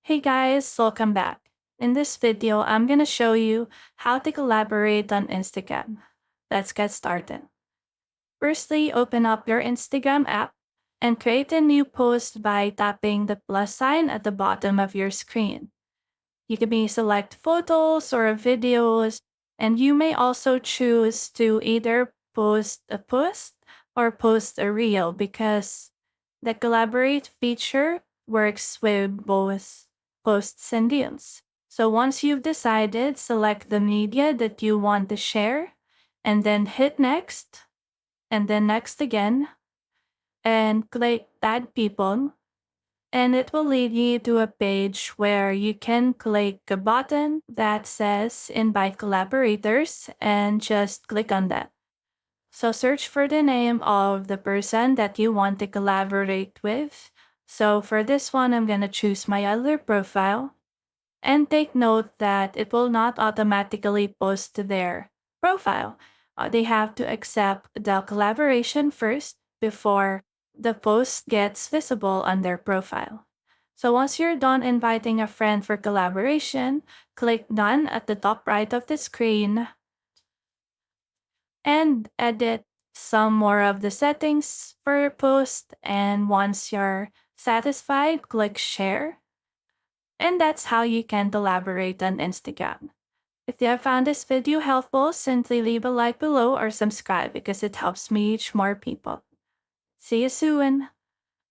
Hey guys, welcome back. In this video, I'm gonna show you how to collaborate on Instagram. Let's get started. Firstly, open up your Instagram app and create a new post by tapping the plus sign at the bottom of your screen. You can select photos or videos, and you may also choose to either post a post or post a reel because the collaborate feature works with both posts and reels. So once you've decided, select the media that you want to share and then hit next and then next again and click add people, and it will lead you to a page where you can click a button that says invite collaborators and just click on that. So search for the name of the person that you want to collaborate with. So for this one, I'm going to choose my other profile, and take note that it will not automatically post to their profile. They have to accept the collaboration first before the post gets visible on their profile. So once you're done inviting a friend for collaboration, click Done at the top right of the screen and edit some more of the settings for your post. And once you're satisfied, click Share. And that's how you can collaborate on Instagram. If you have found this video helpful, simply leave a like below or subscribe because it helps me reach more people. See you soon!